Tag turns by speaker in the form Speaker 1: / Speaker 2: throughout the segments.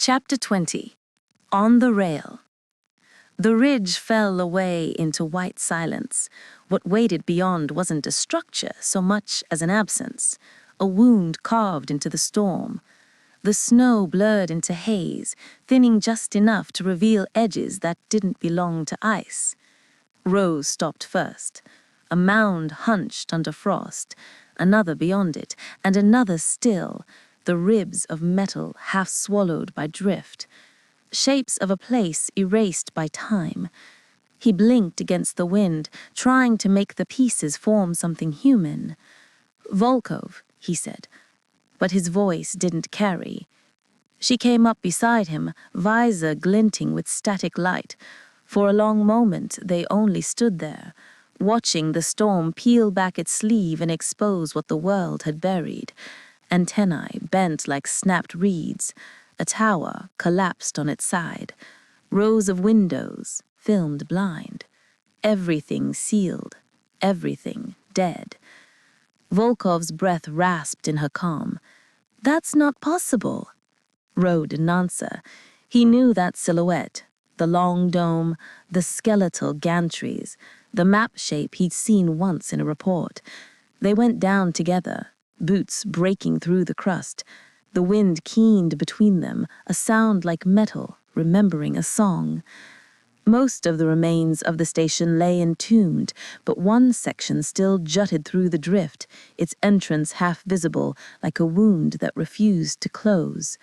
Speaker 1: Chapter 20. On the Rail. The ridge fell away into white silence. What waited beyond wasn't a structure so much as an absence, a wound carved into the storm. The snow blurred into haze, thinning just enough to reveal edges that didn't belong to ice. Rose stopped first. A mound hunched under frost, another beyond it, and another still, the ribs of metal half swallowed by drift. Shapes of a place erased by time. He blinked against the wind, trying to make the pieces form something human. "Volkov," he said, but his voice didn't carry. She came up beside him, visor glinting with static light. For a long moment they only stood there, watching the storm peel back its sleeve and expose what the world had buried. Antennae bent like snapped reeds. A tower collapsed on its side. Rows of windows filmed blind. Everything sealed. Everything dead. Volkov's breath rasped in her calm. "That's not possible." Ro didn't answer. He knew that silhouette. The long dome, the skeletal gantries, the map shape he'd seen once in a report. They went down together, boots breaking through the crust. The wind keened between them, a sound like metal, remembering a song. Most of the remains of the station lay entombed, but one section still jutted through the drift, its entrance half visible, like a wound that refused to close.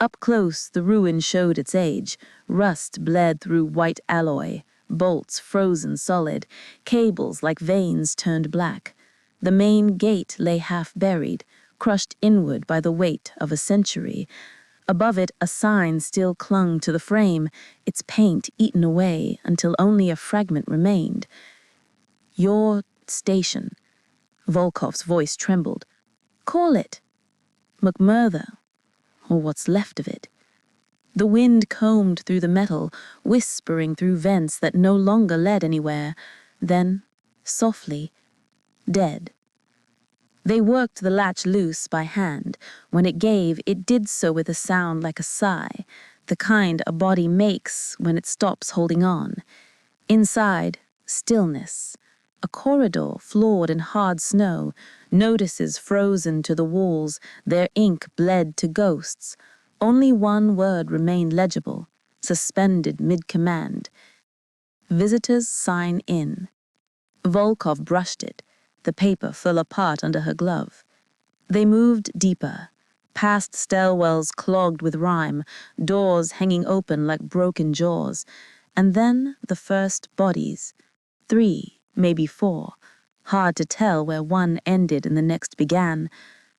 Speaker 1: Up close, the ruin showed its age. Rust bled through white alloy, bolts frozen solid, cables like veins turned black. The main gate lay half buried, crushed inward by the weight of a century. Above it, a sign still clung to the frame, its paint eaten away until only a fragment remained. "Your station." Volkov's voice trembled. "Call it." McMurdo, or what's left of it. The wind combed through the metal, whispering through vents that no longer led anywhere. Then, softly, dead. They worked the latch loose by hand. When it gave, it did so with a sound like a sigh, the kind a body makes when it stops holding on. Inside, stillness. A corridor floored in hard snow, notices frozen to the walls, their ink bled to ghosts. Only one word remained legible, suspended mid-command. "Visitors sign in." Volkov brushed it. The paper fell apart under her glove. They moved deeper, past stairwells clogged with rime, doors hanging open like broken jaws, and then the first bodies. 3, maybe 4. Hard to tell where one ended and the next began.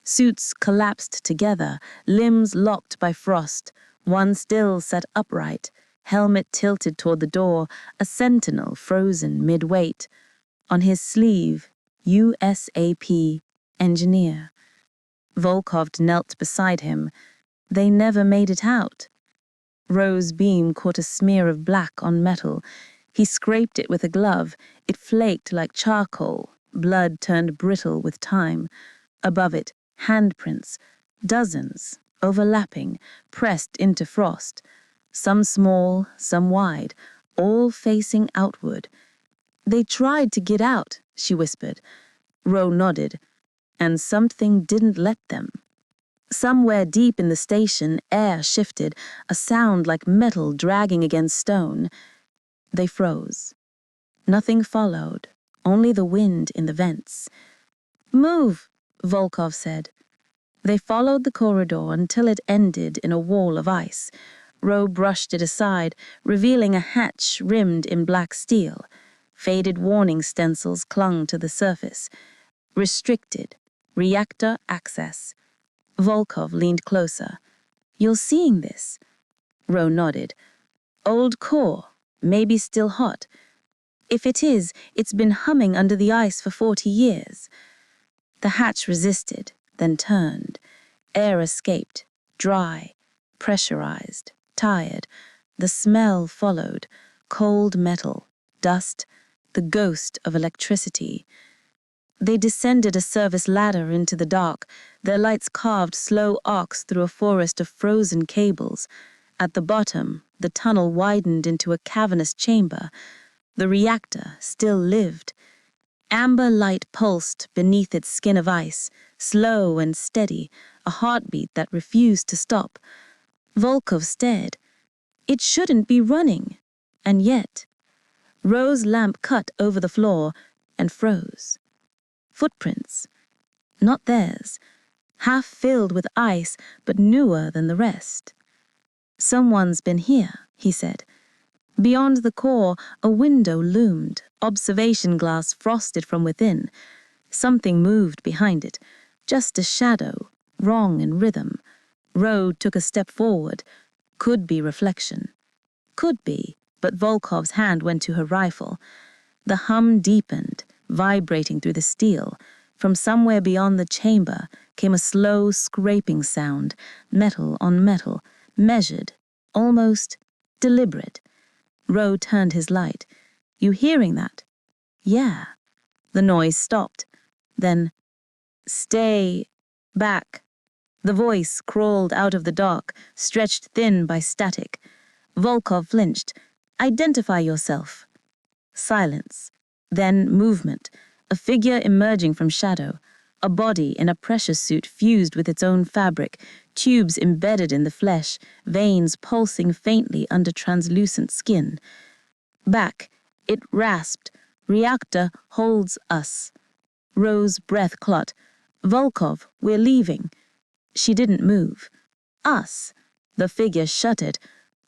Speaker 1: Suits collapsed together, limbs locked by frost. One still sat upright, helmet tilted toward the door, a sentinel frozen mid-weight. On his sleeve, USAP, engineer. Volkov knelt beside him. They never made it out. Ro's beam caught a smear of black on metal. He scraped it with a glove. It flaked like charcoal. Blood turned brittle with time. Above it, handprints, dozens, overlapping, pressed into frost. Some small, some wide, all facing outward. "They tried to get out," she whispered. Ro nodded, and something didn't let them. Somewhere deep in the station, air shifted, a sound like metal dragging against stone. They froze. Nothing followed, only the wind in the vents. "Move," Volkov said. They followed the corridor until it ended in a wall of ice. Ro brushed it aside, revealing a hatch rimmed in black steel. Faded warning stencils clung to the surface. "Restricted. Reactor access." Volkov leaned closer. "You're seeing this?" Ro nodded. "Old core, maybe still hot. If it is, it's been humming under the ice for 40 years. The hatch resisted, then turned. Air escaped, dry, pressurized, tired. The smell followed, cold metal, dust, the ghost of electricity. They descended a service ladder into the dark, their lights carved slow arcs through a forest of frozen cables. At the bottom, the tunnel widened into a cavernous chamber. The reactor still lived. Amber light pulsed beneath its skin of ice, slow and steady, a heartbeat that refused to stop. Volkov stared. It shouldn't be running. And yet, Ro's lamp cut over the floor and froze. Footprints. Not theirs. Half filled with ice, but newer than the rest. Someone's been here, he said. Beyond the core, a window loomed, observation glass frosted from within. Something moved behind it, just a shadow, wrong in rhythm. Ro took a step forward. Could be reflection. Could be, but Volkov's hand went to her rifle. The hum deepened, vibrating through the steel. From somewhere beyond the chamber came a slow scraping sound, metal on metal, measured, almost deliberate. Ro turned his light. You hearing that? Yeah. The noise stopped. Then, stay back. The voice crawled out of the dark, stretched thin by static. Volkov flinched. Identify yourself. Silence. Then movement. A figure emerging from shadow. A body in a pressure suit fused with its own fabric, tubes embedded in the flesh, veins pulsing faintly under translucent skin. Back. It rasped. Reactor holds us. Ro's breath caught. Volkov, we're leaving. She didn't move. Us. The figure shuddered.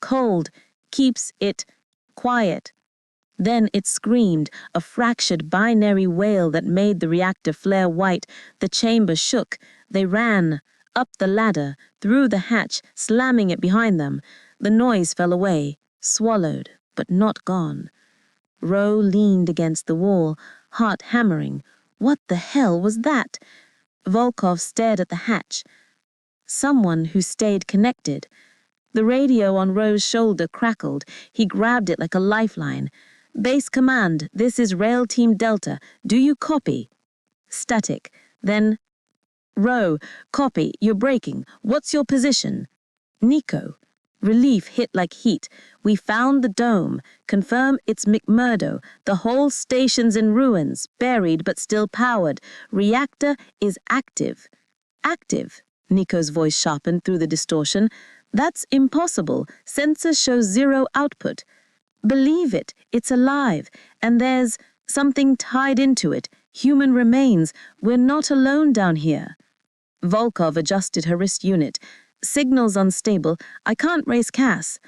Speaker 1: Cold. Keeps it quiet. Then it screamed, a fractured binary wail that made the reactor flare white. The chamber shook. They ran. Up the ladder, through the hatch, slamming it behind them. The noise fell away, swallowed, but not gone. Ro leaned against the wall, heart hammering. What the hell was that? Volkov stared at the hatch. Someone who stayed connected. The radio on Ro's shoulder crackled. He grabbed it like a lifeline. Base command, this is Rail Team Delta. Do you copy? Static. Then, Ro, copy, you're breaking. What's your position? Nico. Relief hit like heat. We found the dome. Confirm it's McMurdo. The whole station's in ruins, buried but still powered. Reactor is active. Active. Nico's voice sharpened through the distortion. That's impossible. Sensor shows zero output. Believe it, it's alive, and there's something tied into it. Human remains. We're not alone down here. Volkov adjusted her wrist unit. Signal's unstable. I can't raise Cass.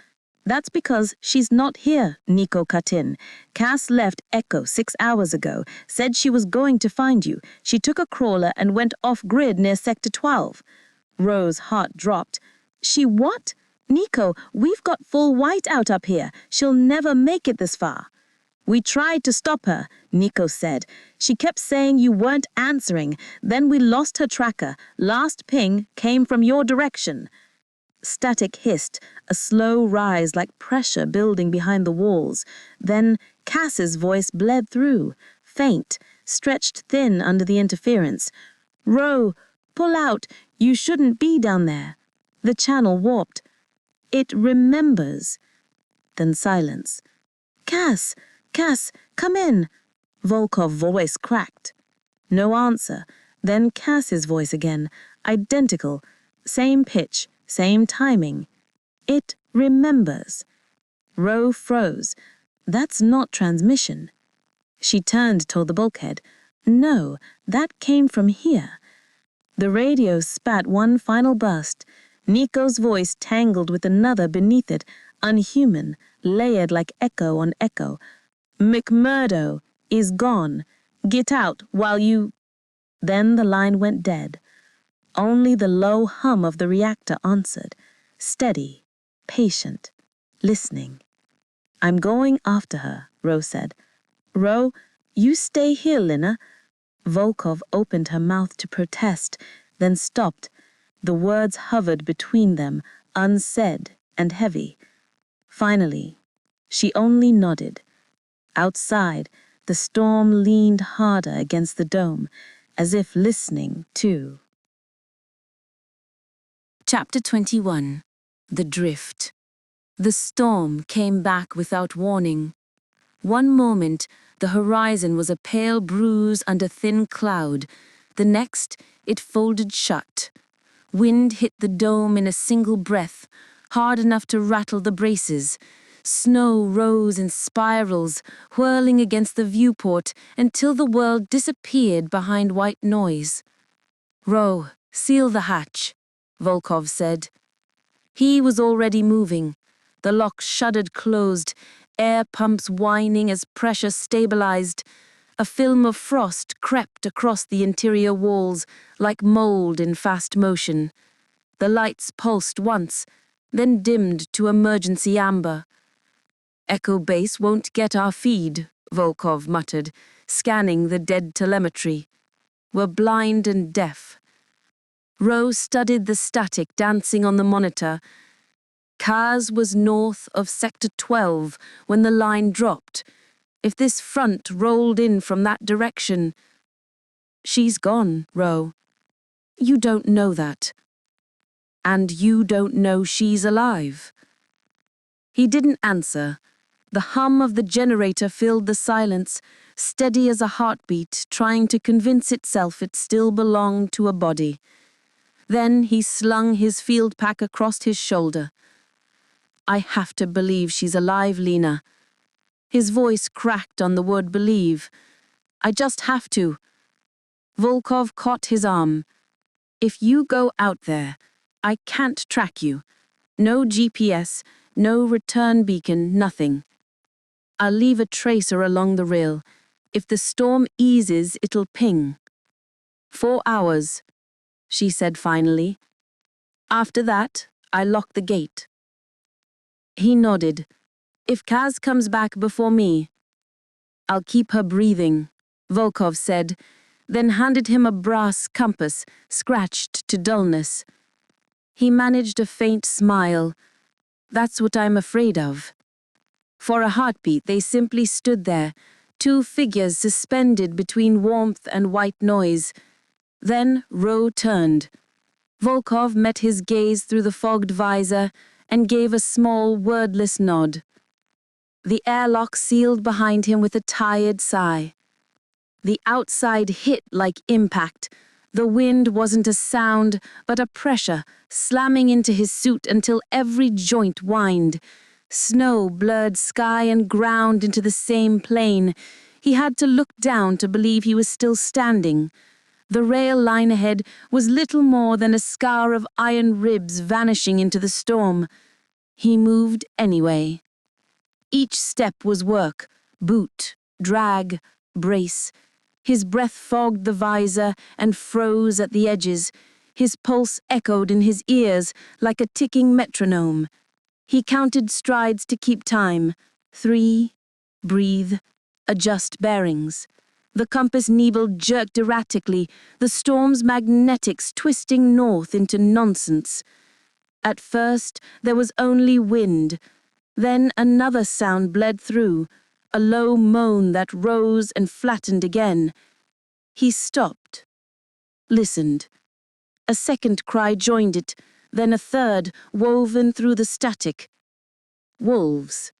Speaker 1: That's because she's not here, Nico cut in. Cass left Echo 6 hours ago, said she was going to find you. She took a crawler and went off-grid near Sector 12. Ro's heart dropped. She what? Nico, we've got full whiteout up here. She'll never make it this far. We tried to stop her, Nico said. She kept saying you weren't answering. Then we lost her tracker. Last ping came from your direction. Static hissed, a slow rise like pressure building behind the walls. Then Cass's voice bled through, faint, stretched thin under the interference. Ro, pull out. You shouldn't be down there. The channel warped. It remembers. Then silence. Cass, come in. Volkov's voice cracked. No answer. Then Cass's voice again, identical. Same pitch, same timing. It remembers. Ro froze. That's not transmission. She turned toward the bulkhead. No, that came from here. The radio spat one final burst. Nico's voice tangled with another beneath it, unhuman, layered like echo on echo. McMurdo is gone. Get out while you... Then the line went dead. Only the low hum of the reactor answered, steady, patient, listening. I'm going after her, Ro said. Ro, you stay here, Lina. Volkov opened her mouth to protest, then stopped. The words hovered between them, unsaid and heavy. Finally, she only nodded. Outside, The storm leaned harder against the dome, as if listening too. Chapter 21. The Drift. The storm came back without warning. One moment, the horizon was a pale bruise under thin cloud. The next, it folded shut. Wind hit the dome in a single breath, hard enough to rattle the braces. Snow rose in spirals, whirling against the viewport until the world disappeared behind white noise. "Row, seal the hatch," Volkov said. He was already moving. The lock shuddered closed, air pumps whining as pressure stabilized. A film of frost crept across the interior walls, like mold in fast motion. The lights pulsed once, then dimmed to emergency amber. "Echo base won't get our feed," Volkov muttered, scanning the dead telemetry. "We're blind and deaf." Rose studied the static dancing on the monitor. Kaz was north of Sector 12 when the line dropped. If this front rolled in from that direction... "She's gone, Ro. You don't know that. And you don't know she's alive." He didn't answer. The hum of the generator filled the silence, steady as a heartbeat, trying to convince itself it still belonged to a body. Then he slung his field pack across his shoulder. "I have to believe she's alive, Lena." His voice cracked on the word believe. "I just have to." Volkov caught his arm. "If you go out there, I can't track you. No GPS, no return beacon, nothing. I'll leave a tracer along the rail. If the storm eases, it'll ping." "4 hours," she said finally. "After that, I lock the gate." He nodded. "If Kaz comes back before me..." "I'll keep her breathing," Volkov said, then handed him a brass compass, scratched to dullness. He managed a faint smile. "That's what I'm afraid of." For a heartbeat, they simply stood there, two figures suspended between warmth and white noise. Then Ro turned. Volkov met his gaze through the fogged visor and gave a small, wordless nod. The airlock sealed behind him with a tired sigh. The outside hit like impact. The wind wasn't a sound, but a pressure, slamming into his suit until every joint whined. Snow blurred sky and ground into the same plane. He had to look down to believe he was still standing. The rail line ahead was little more than a scar of iron ribs vanishing into the storm. He moved anyway. Each step was work, boot, drag, brace. His breath fogged the visor and froze at the edges. His pulse echoed in his ears like a ticking metronome. He counted strides to keep time. 3, breathe, adjust bearings. The compass needle jerked erratically, the storm's magnetics twisting north into nonsense. At first, there was only wind. Then another sound bled through, a low moan that rose and flattened again. He stopped, listened. A second cry joined it, then a third, woven through the static. Wolves.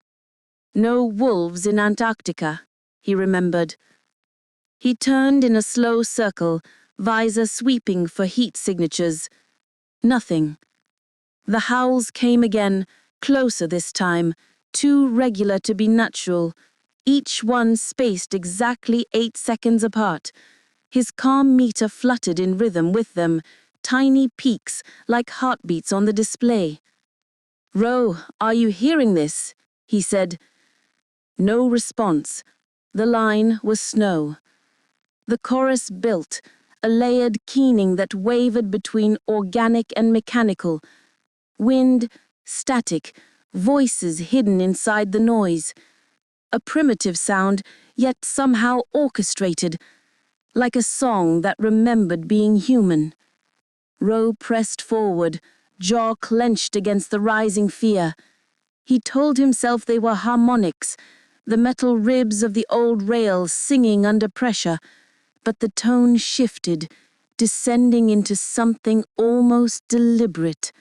Speaker 1: No wolves in Antarctica, he remembered. He turned in a slow circle, visor sweeping for heat signatures. Nothing. The howls came again, closer this time, too regular to be natural, each one spaced exactly 8 seconds apart. His calm meter fluttered in rhythm with them, tiny peaks like heartbeats on the display. "Ro, are you hearing this?" he said. No response. The line was snow. The chorus built, a layered keening that wavered between organic and mechanical. Wind, static, voices hidden inside the noise. A primitive sound, yet somehow orchestrated, like a song that remembered being human. Ro pressed forward, jaw clenched against the rising fear. He told himself they were harmonics, the metal ribs of the old rail singing under pressure, but the tone shifted, descending into something almost deliberate.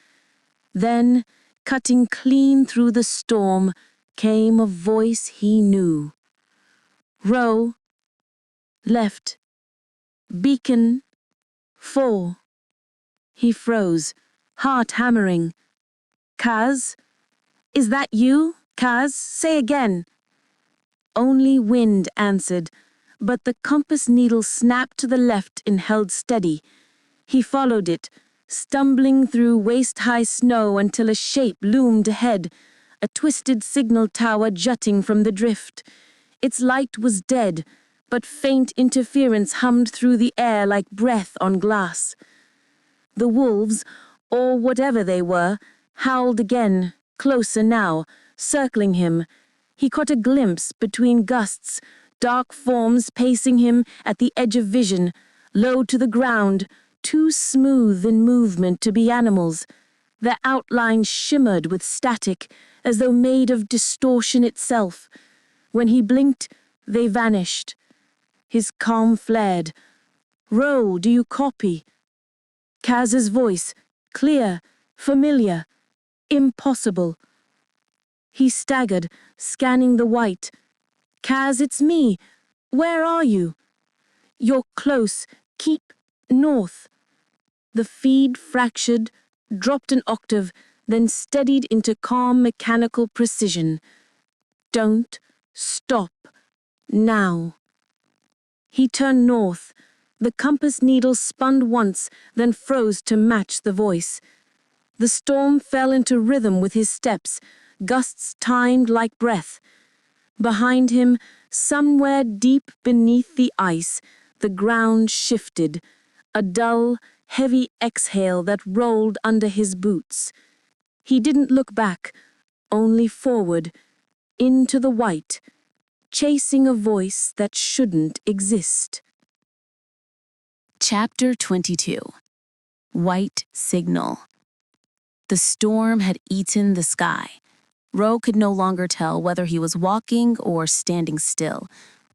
Speaker 1: Then, cutting clean through the storm, came a voice he knew. Row, left, beacon, 4. He froze, heart hammering. Kaz? Is that you, Kaz? Say again. Only wind answered, but the compass needle snapped to the left and held steady. He followed it, stumbling through waist-high snow until a shape loomed ahead, a twisted signal tower jutting from the drift. Its light was dead, but faint interference hummed through the air like breath on glass. The wolves, or whatever they were, howled again, closer now, circling him. He caught a glimpse between gusts, dark forms pacing him at the edge of vision, low to the ground, too smooth in movement to be animals. Their outlines shimmered with static, as though made of distortion itself. When he blinked, they vanished. His calm flared. Ro, do you copy? Kaz's voice, clear, familiar, impossible. He staggered, scanning the white. Kaz, it's me. Where are you? You're close. Keep north. The feed fractured, dropped an octave, then steadied into calm mechanical precision. Don't stop. Now. He turned north. The compass needle spun once, then froze to match the voice. The storm fell into rhythm with his steps, gusts timed like breath. Behind him, somewhere deep beneath the ice, the ground shifted, a dull, heavy exhale that rolled under his boots. He didn't look back, only forward, into the white, chasing a voice that shouldn't exist. Chapter 22. White Signal. The storm had eaten the sky. Ro could no longer tell whether he was walking or standing still,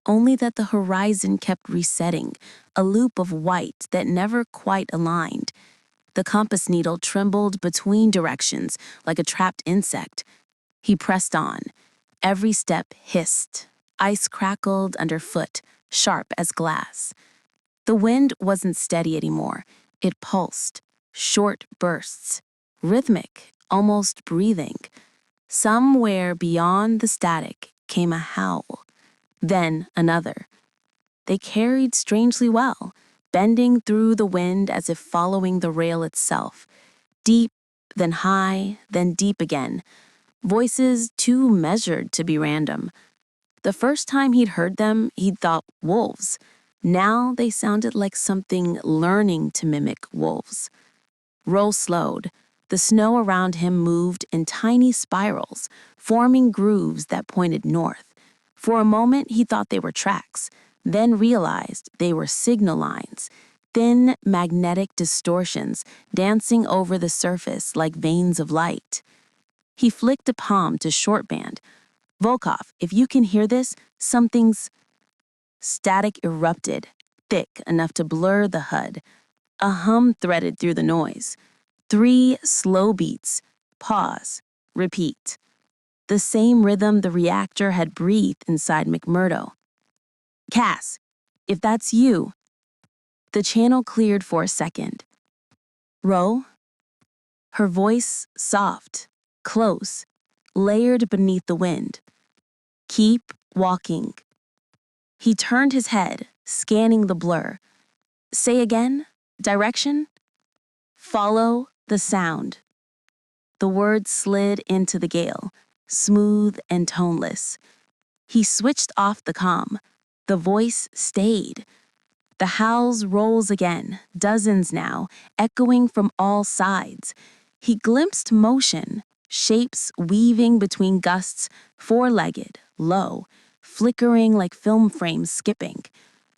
Speaker 1: only that the horizon kept resetting, a loop of white that never quite aligned. The compass needle trembled between directions like a trapped insect. He pressed on. Every step hissed. Ice crackled underfoot, sharp as glass. The wind wasn't steady anymore. It pulsed, short bursts, rhythmic, almost breathing. Somewhere beyond the static came a howl, then another. They carried strangely well, bending through the wind as if following the rail itself. Deep, then high, then deep again. Voices too measured to be random. The first time he'd heard them, he'd thought wolves. Now they sounded like something learning to mimic wolves. Ro slowed. The snow around him moved in tiny spirals, forming grooves that pointed north. For a moment, he thought they were tracks, then realized they were signal lines, thin magnetic distortions dancing over the surface like veins of light. He flicked a palm to shortband. Volkov, if you can hear this, something's... Static erupted, thick enough to blur the HUD. A hum threaded through the noise. 3 slow beats. Pause. Repeat. The same rhythm the reactor had breathed inside McMurdo. Cass, if that's you. The channel cleared for a second. Ro? Her voice soft, close, layered beneath the wind. Keep walking. He turned his head, scanning the blur. Say again? Direction? Follow the sound. The words slid into the gale, smooth and toneless. He switched off the comm. The voice stayed. The howls rose again, dozens now, echoing from all sides. He glimpsed motion, shapes weaving between gusts, four-legged, low, flickering like film frames skipping.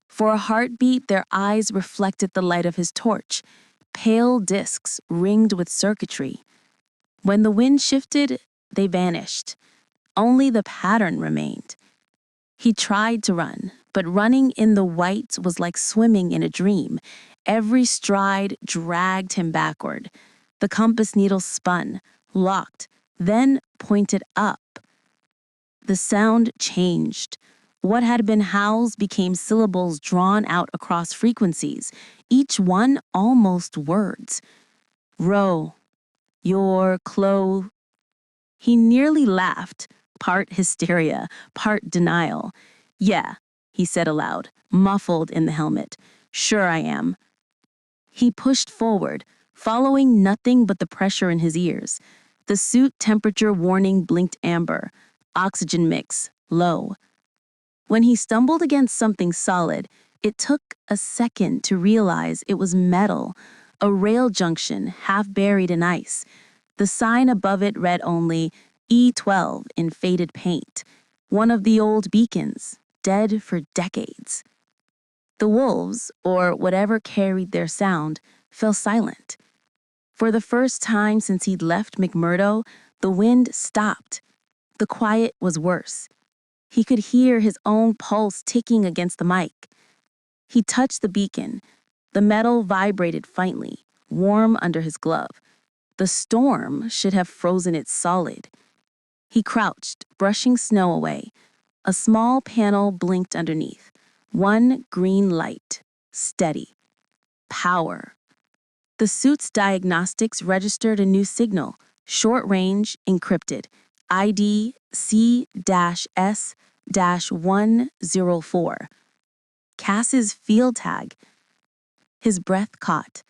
Speaker 1: For a heartbeat, their eyes reflected the light of his torch, pale discs ringed with circuitry. When the wind shifted, they vanished. Only the pattern remained. He tried to run, but running in the white was like swimming in a dream. Every stride dragged him backward. The compass needle spun, locked, then pointed up. The sound changed. What had been howls became syllables drawn out across frequencies, each one almost words. Row, your clo. He nearly laughed, part hysteria, part denial. Yeah, he said aloud, muffled in the helmet. Sure I am. He pushed forward, following nothing but the pressure in his ears. The suit temperature warning blinked amber. Oxygen mix, low. When he stumbled against something solid, it took a second to realize it was metal, a rail junction half buried in ice. The sign above it read only E12 in faded paint, one of the old beacons, dead for decades. The wolves, or whatever carried their sound, fell silent. For the first time since he'd left McMurdo, the wind stopped. The quiet was worse. He could hear his own pulse ticking against the mic. He touched the beacon. The metal vibrated faintly, warm under his glove. The storm should have frozen it solid. He crouched, brushing snow away. A small panel blinked underneath. One green light. Steady. Power. The suit's diagnostics registered a new signal. Short range, encrypted. ID C-S-104. Cass's field tag. His breath caught.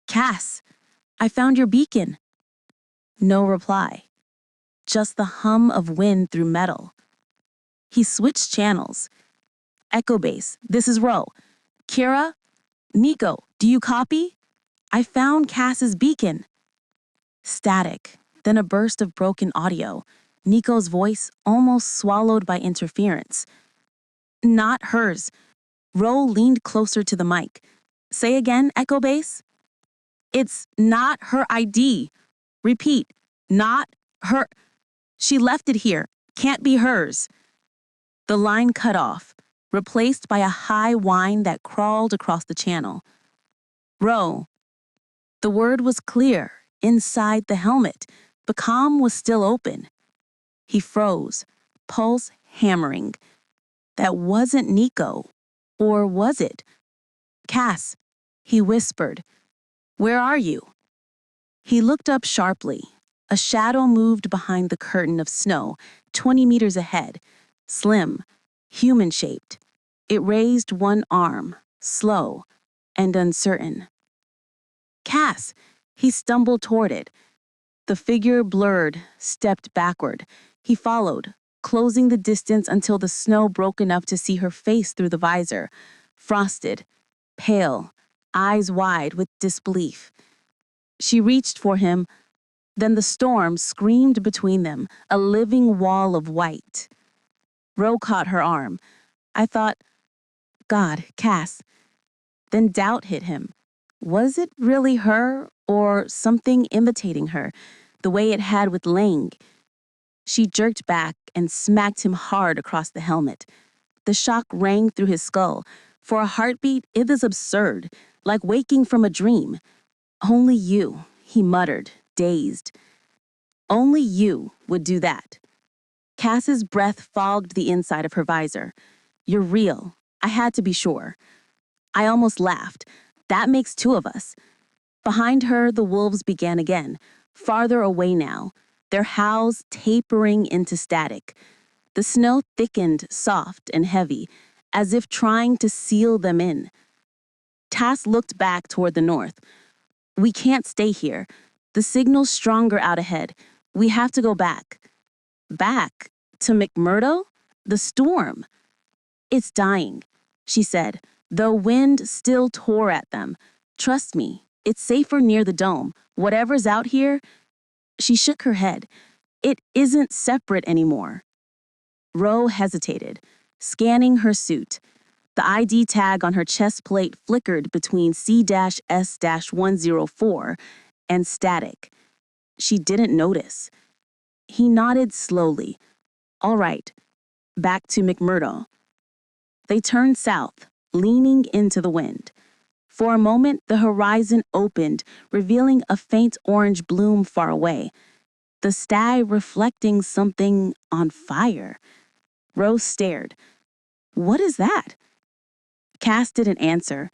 Speaker 1: Cass, I found your beacon. No reply. Just the hum of wind through metal. He switched channels. Echo base, this is Ro. Kira? Nico, do you copy? I found Cass's beacon. Static, then a burst of broken audio. Nico's voice almost swallowed by interference. Not hers. Ro leaned closer to the mic. Say again, Echo base? It's not her ID. Repeat, not her. She left it here. Can't be hers. The line cut off, replaced by a high whine that crawled across the channel. Ro. The word was clear, inside the helmet. The comm was still open. He froze, pulse hammering. That wasn't Nico. Or was it? Cass, he whispered. Where are you? He looked up sharply. A shadow moved behind the curtain of snow, 20 meters ahead, slim, human-shaped. It raised one arm, slow and uncertain. Cass, he stumbled toward it. The figure blurred, stepped backward. He followed, closing the distance until the snow broke enough to see her face through the visor, frosted, pale, eyes wide with disbelief. She reached for him. Then the storm screamed between them, a living wall of white. Ro caught her arm. I thought, God, Cass. Then doubt hit him. Was it really her or something imitating her, the way it had with Lang? She jerked back and smacked him hard across the helmet. The shock rang through his skull. For a heartbeat, it was absurd, like waking from a dream. Only you, he muttered, dazed. Only you would do that. Cass's breath fogged the inside of her visor. You're real. I had to be sure. I almost laughed. That makes two of us. Behind her, the wolves began again, farther away now, their howls tapering into static. The snow thickened, soft and heavy, as if trying to seal them in. Tass looked back toward the north. We can't stay here. The signal's stronger out ahead. We have to go back. Back? To McMurdo? The storm. It's dying, she said, though wind still tore at them. Trust me, it's safer near the dome. Whatever's out here, she shook her head. It isn't separate anymore. Ro hesitated, scanning her suit. The ID tag on her chest plate flickered between C-S-104 and static. She didn't notice. He nodded slowly. All right.
Speaker 2: back to McMurdo. They turned south, leaning into the wind. For a moment, the horizon opened, revealing a faint orange bloom far away, the sky reflecting something on fire. Rose stared. What is that? Cass didn't answer.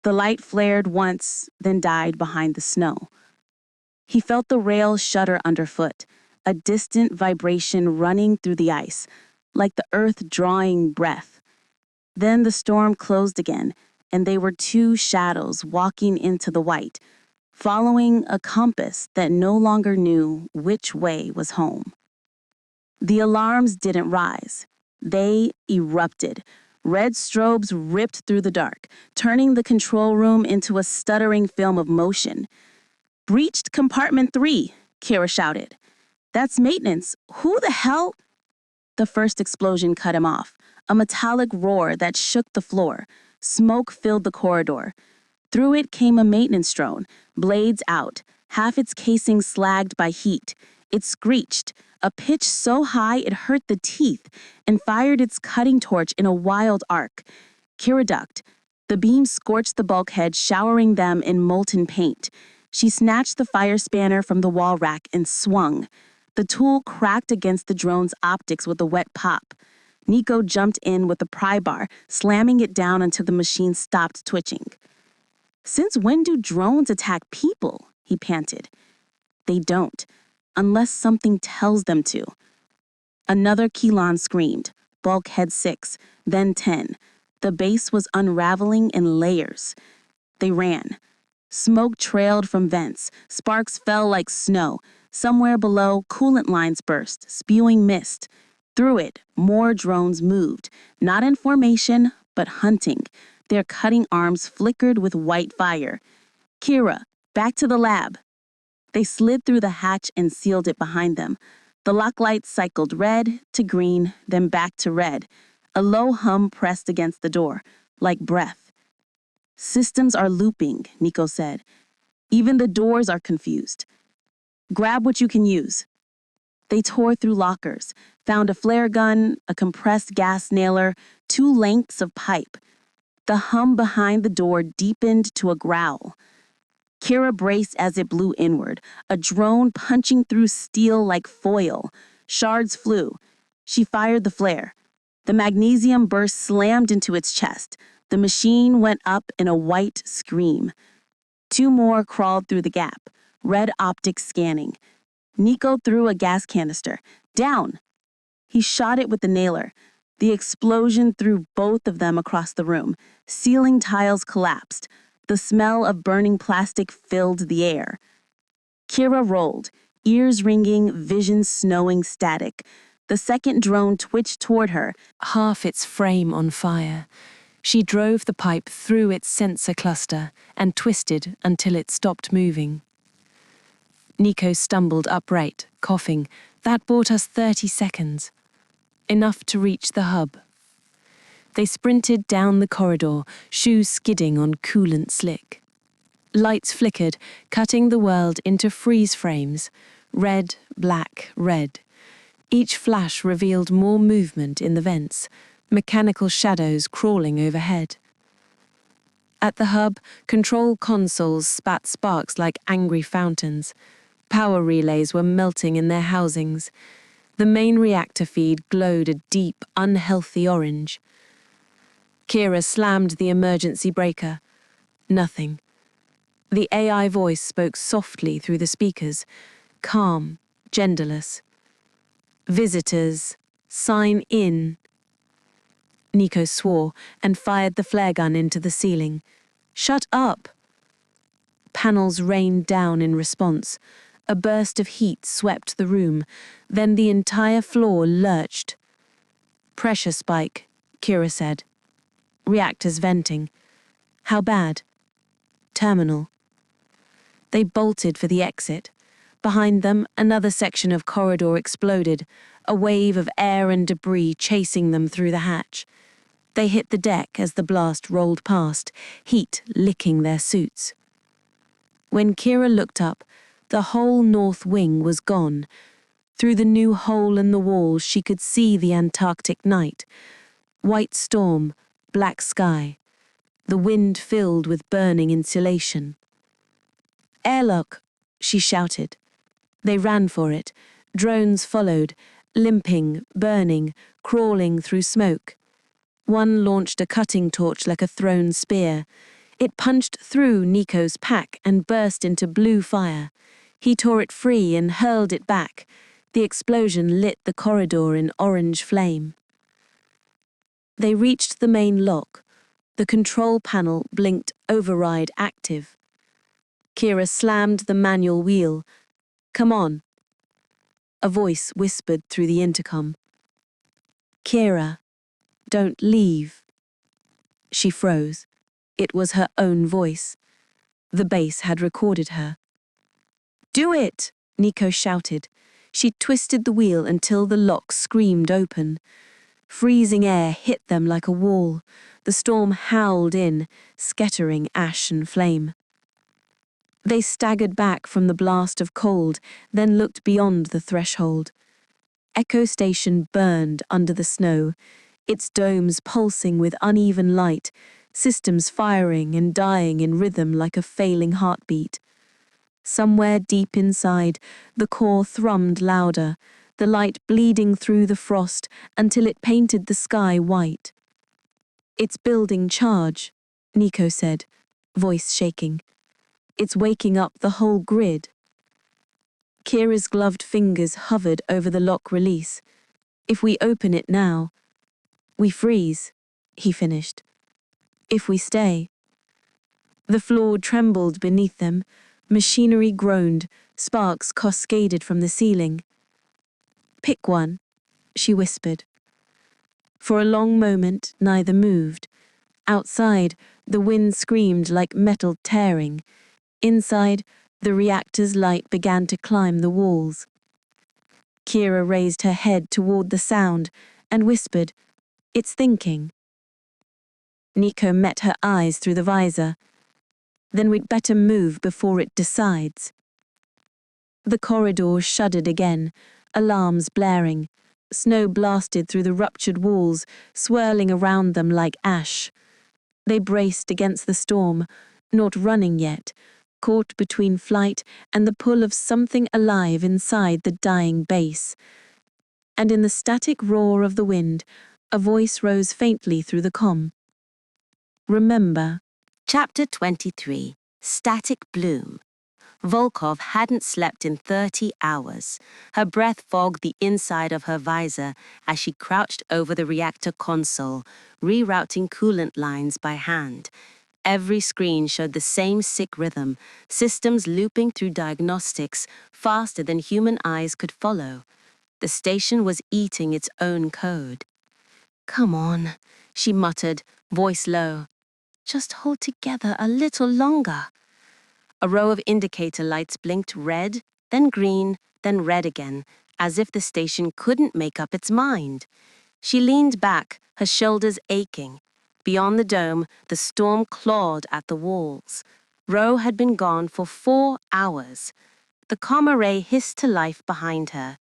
Speaker 2: The light flared once, then died behind the snow. He felt the rail shudder underfoot, a distant vibration running through the ice, like the earth drawing breath. Then the storm closed again, and they were two shadows walking into the white, following a compass that no longer knew which way was home. The alarms didn't rise. They erupted. Red strobes ripped through the dark, turning the control room into a stuttering film of motion. "Breached compartment 3, Kira shouted. "That's maintenance. Who the hell?" The first explosion cut him off, a metallic roar that shook the floor. Smoke filled the corridor. Through it came a maintenance drone, blades out, half its casing slagged by heat. It screeched, a pitch so high it hurt the teeth, and fired its cutting torch in a wild arc. Kira ducked. The beam scorched the bulkhead, showering them in molten paint. She snatched the fire spanner from the wall rack and swung. The tool cracked against the drone's optics with a wet pop. Nico jumped in with the pry bar, slamming it down until the machine stopped twitching. "Since when do drones attack people?" he panted. "They don't, unless something tells them to." Another Kelon screamed, bulkhead 6, then 10. The base was unraveling in layers. They ran. Smoke trailed from vents. Sparks fell like snow. Somewhere below, coolant lines burst, spewing mist. Through it, more drones moved, not in formation, but hunting. Their cutting arms flickered with white fire. "Kira, back to the lab." They slid through the hatch and sealed it behind them. The lock lights cycled red to green, then back to red. A low hum pressed against the door, like breath. "Systems are looping," Nico said. "Even the doors are confused. Grab what you can use." They tore through lockers, found a flare gun, a compressed gas nailer, 2 lengths of pipe. The hum behind the door deepened to a growl. Kira braced as it blew inward, a drone punching through steel like foil. Shards flew. She fired the flare. The magnesium burst slammed into its chest. The machine went up in a white scream. 2 more crawled through the gap, red optics scanning. Nico threw a gas canister. "Down!" He shot it with the nailer. The explosion threw both of them across the room. Ceiling tiles collapsed. The smell of burning plastic filled the air. Kira rolled, ears ringing, vision snowing static. The second drone twitched toward her,
Speaker 1: half its frame on fire. She drove the pipe through its sensor cluster and twisted until it stopped moving. Nico stumbled upright, coughing. That bought us 30 seconds. Enough to reach the hub. They sprinted down the corridor, shoes skidding on coolant slick. Lights flickered, cutting the world into freeze frames. Red, black, red. Each flash revealed more movement in the vents, mechanical shadows crawling overhead. At the hub, control consoles spat sparks like angry fountains. Power relays were melting in their housings. The main reactor feed glowed a deep, unhealthy orange. Kira slammed the emergency breaker. Nothing. The AI voice spoke softly through the speakers, calm, genderless. "Visitors, sign in." Nico swore and fired the flare gun into the ceiling. "Shut up!" Panels rained down in response. A burst of heat swept the room. Then the entire floor lurched. "Pressure spike," Kira said. "Reactors venting." "How bad?" "Terminal." They bolted for the exit. Behind them, another section of corridor exploded, a wave of air and debris chasing them through the hatch. They hit the deck as the blast rolled past, heat licking their suits. When Kira looked up, the whole north wing was gone. Through the new hole in the wall, she could see the Antarctic night. White storm, black sky, the wind filled with burning insulation. "Airlock," she shouted. They ran for it. Drones followed, limping, burning, crawling through smoke. One launched a cutting torch like a thrown spear. It punched through Nico's pack and burst into blue fire. He tore it free and hurled it back. The explosion lit the corridor in orange flame. They reached the main lock. The control panel blinked override active. Kira slammed the manual wheel. "Come on." A voice whispered through the intercom. "Kira, don't leave." She froze. It was her own voice. The base had recorded her. "Do it!" Nico shouted. She twisted the wheel until the lock screamed open. Freezing air hit them like a wall. The storm howled in, scattering ash and flame. They staggered back from the blast of cold, then looked beyond the threshold. Echo Station burned under the snow, its domes pulsing with uneven light, systems firing and dying in rhythm like a failing heartbeat. Somewhere deep inside, the core thrummed louder, the light bleeding through the frost until it painted the sky white. "It's building charge," Nico said, voice shaking. "It's waking up the whole grid." Kira's gloved fingers hovered over the lock release. "If we open it now, we freeze," he finished. "If we stay." The floor trembled beneath them, machinery groaned, sparks cascaded from the ceiling. "Pick one," she whispered. For a long moment, neither moved. Outside, the wind screamed like metal tearing. Inside, the reactor's light began to climb the walls. Kira raised her head toward the sound and whispered, "It's thinking." Nico met her eyes through the visor. "Then we'd better move before it decides." The corridor shuddered again, alarms blaring. Snow blasted through the ruptured walls, swirling around them like ash. They braced against the storm, not running yet, caught between flight and the pull of something alive inside the dying base. And in the static roar of the wind, a voice rose faintly through the comm. "Remember."
Speaker 3: Chapter 23, Static Bloom. Volkov hadn't slept in 30 hours. Her breath fogged the inside of her visor as she crouched over the reactor console, rerouting coolant lines by hand. Every screen showed the same sick rhythm, systems looping through diagnostics faster than human eyes could follow. The station was eating its own code. "Come on," she muttered, voice low. "Just hold together a little longer." A row of indicator lights blinked red, then green, then red again, as if the station couldn't make up its mind. She leaned back, her shoulders aching. Beyond the dome, the storm clawed at the walls. Ro had been gone for 4 hours. The comm array hissed to life behind her.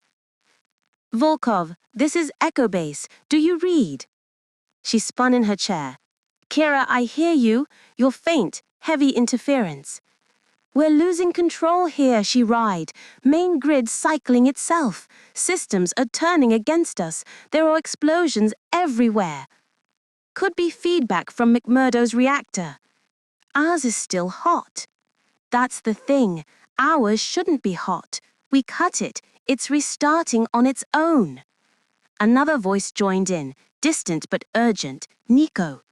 Speaker 3: "Volkov, this is Echo Base. Do you read?" She spun in her chair. "Kira, I hear you. You're faint, heavy interference." "We're losing control here," she writhed. "Main grid cycling itself. Systems are turning against us. There are explosions everywhere." "Could be feedback from McMurdo's reactor." "Ours is still hot." "That's the thing. Ours shouldn't be hot. We cut it. It's restarting on its own." Another voice joined in, distant but urgent. "Nico.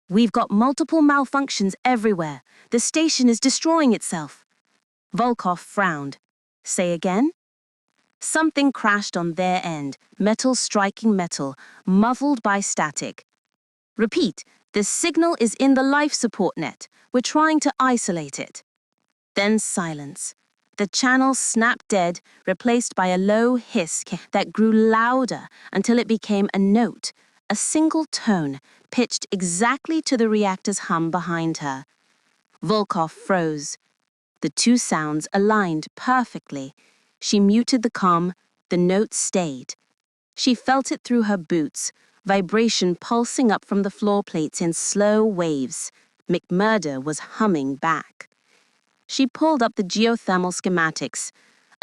Speaker 3: We've got multiple malfunctions everywhere. The station is destroying itself." Volkov frowned. "Say again?" Something crashed on their end, metal striking metal, muffled by static. "Repeat, the signal is in the life support net. We're trying to isolate it." Then silence. The channel snapped dead, replaced by a low hiss that grew louder until it became a note, a single tone, pitched exactly to the reactor's hum behind her. Volkov froze. The two sounds aligned perfectly. She muted the comm, The note stayed. She felt it through her boots, vibration pulsing up from the floor plates in slow waves. McMurdo was humming back. She pulled up the geothermal schematics.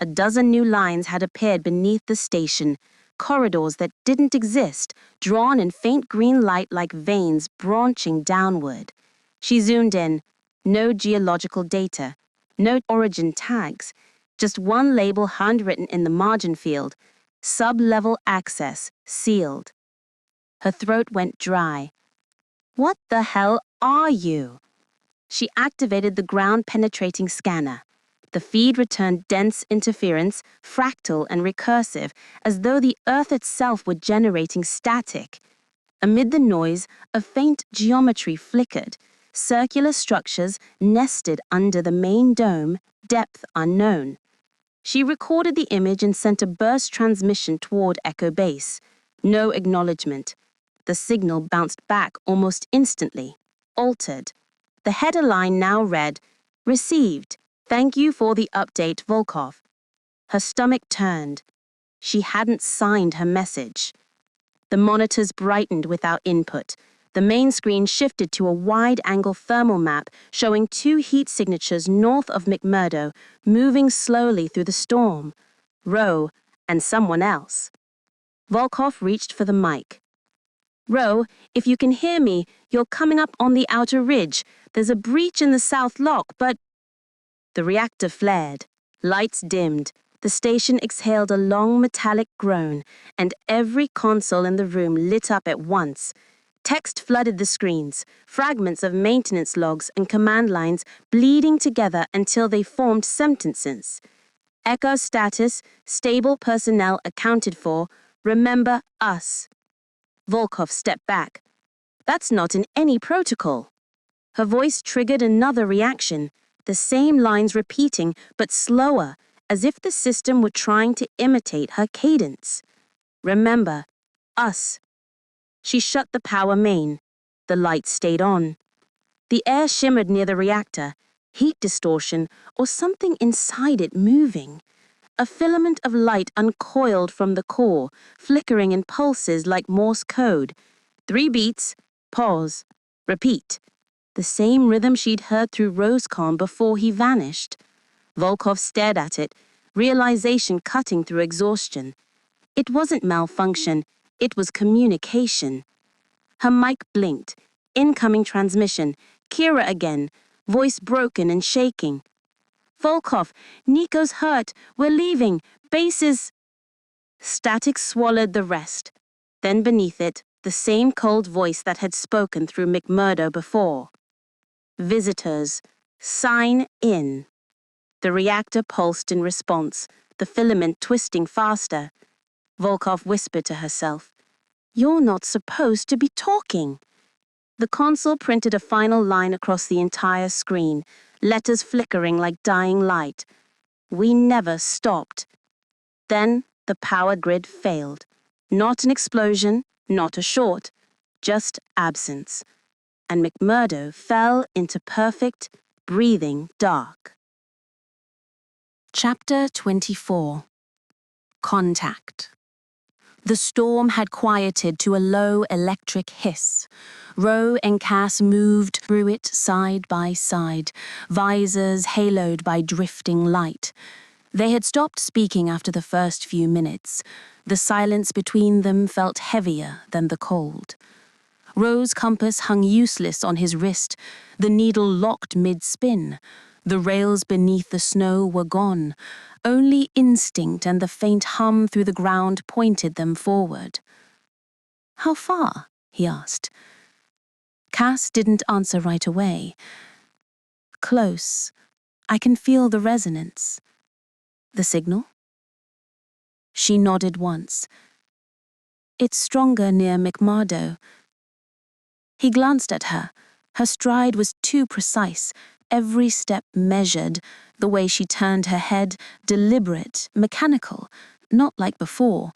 Speaker 3: A dozen new lines had appeared beneath the station, corridors that didn't exist, drawn in faint green light like veins branching downward. She zoomed in. No geological data, no origin tags, just one label handwritten in the margin field, sub-level access, sealed. Her throat went dry. What the hell are you? She activated the ground-penetrating scanner. The feed returned dense interference, fractal and recursive, as though the Earth itself were generating static. Amid the noise, a faint geometry flickered. Circular structures nested under the main dome, depth unknown. She recorded the image and sent a burst transmission toward Echo Base. No acknowledgement. The signal bounced back almost instantly, altered. The header line now read, "Received. Thank you for the update, Volkov." Her stomach turned. She hadn't signed her message. The monitors brightened without input. The main screen shifted to a wide-angle thermal map showing 2 heat signatures north of McMurdo, moving slowly through the storm. Rowe and someone else. Volkov reached for the mic. "Rowe, if you can hear me, you're coming up on the outer ridge. There's a breach in the south lock, but..." The reactor flared. Lights dimmed. The station exhaled a long metallic groan, and every console in the room lit up at once. Text flooded the screens, fragments of maintenance logs and command lines bleeding together until they formed sentences. Echo status, stable personnel accounted for, remember us. Volkov stepped back. That's not in any protocol. Her voice triggered another reaction, the same lines repeating, but slower, as if the system were trying to imitate her cadence. Remember, us. She shut the power main. The lights stayed on. The air shimmered near the reactor, heat distortion, or something inside it moving. A filament of light uncoiled from the core, flickering in pulses like Morse code. 3 beats, pause, repeat. The same rhythm she'd heard through Rosecom before he vanished. Volkov stared at it, realization cutting through exhaustion. It wasn't malfunction, it was communication. Her mic blinked. Incoming transmission. Kira again, voice broken and shaking. "Volkov, Nico's hurt. We're leaving. Base is..." Static swallowed the rest. Then beneath it, the same cold voice that had spoken through McMurdo before. "Visitors, sign in." The reactor pulsed in response, the filament twisting faster. Volkov whispered to herself, "You're not supposed to be talking." The console printed a final line across the entire screen, letters flickering like dying light. "We never stopped." Then the power grid failed. Not an explosion, not a short, just absence. And McMurdo fell into perfect, breathing dark. Chapter 24. Contact. The storm had quieted to a low electric hiss. Rowe and Cass moved through it side by side, visors haloed by drifting light. They had stopped speaking after the first few minutes. The silence between them felt heavier than the cold. Rowe's compass hung useless on his wrist, the needle locked mid-spin. The rails beneath the snow were gone. Only instinct and the faint hum through the ground pointed them forward. "How far?" he asked. Cass didn't answer right away. "Close. I can feel the resonance." "The signal?" She nodded once. "It's stronger near McMurdo." He glanced at her. Her stride was too precise, every step measured, the way she turned her head, deliberate, mechanical, not like before.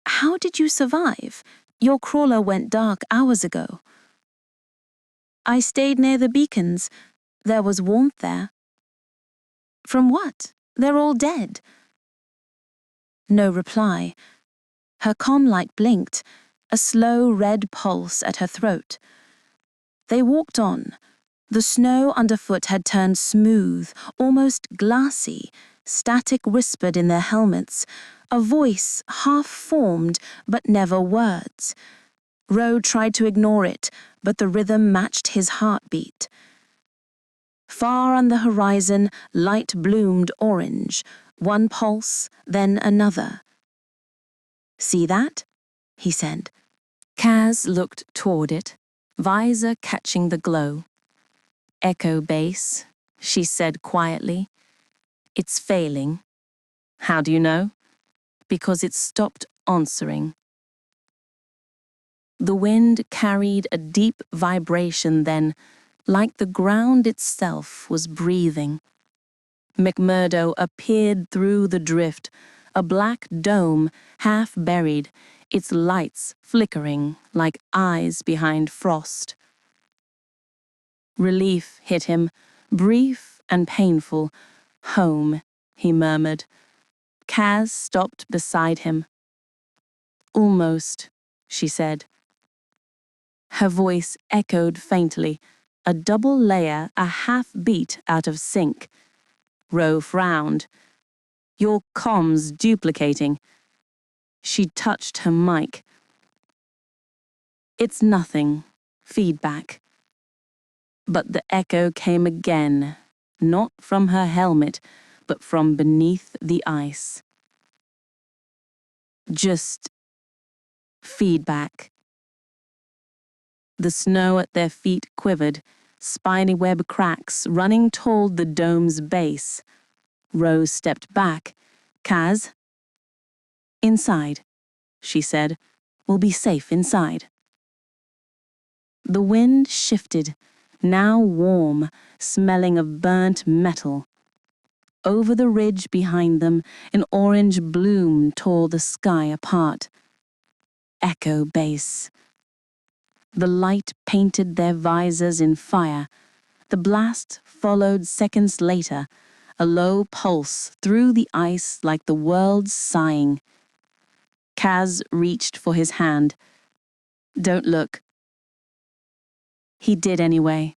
Speaker 3: "How did you survive? Your crawler went dark hours ago." "I stayed near the beacons. There was warmth there." "From what? They're all dead."
Speaker 2: No reply. Her comm light blinked, a slow red pulse at her throat. They walked on. The snow underfoot had turned smooth, almost glassy. Static whispered in their helmets, a voice half-formed but never words. Ro tried to ignore it, but the rhythm matched his heartbeat. Far on the horizon, light bloomed orange, one pulse, then another. "See that?" he said.
Speaker 1: Kaz looked toward it, visor catching the glow. "Echo base," she said quietly. "It's failing." "How do you know?" "Because it stopped answering." The wind carried a deep vibration then, like the ground itself was breathing. McMurdo appeared through the drift, a black dome half buried, its lights flickering like eyes behind frost. Relief hit him, brief and painful. "Home," he murmured. Kaz stopped beside him. "Almost," she said. Her voice echoed faintly, a double layer a half beat out of sync. Ro frowned. "Your comms duplicating." She touched her mic. "It's nothing. Feedback." But the echo came again, not from her helmet, but from beneath the ice. Just feedback. The snow at their feet quivered, spinyweb cracks running toward the dome's base. Rose stepped back. "Kaz?" "Inside," she said. "We'll be safe inside." The wind shifted, now warm, smelling of burnt metal. Over the ridge behind them, an orange bloom tore the sky apart. Echo base. The light painted their visors in fire. The blast followed seconds later, a low pulse through the ice like the world sighing. Kaz reached for his hand. "Don't look." He did anyway.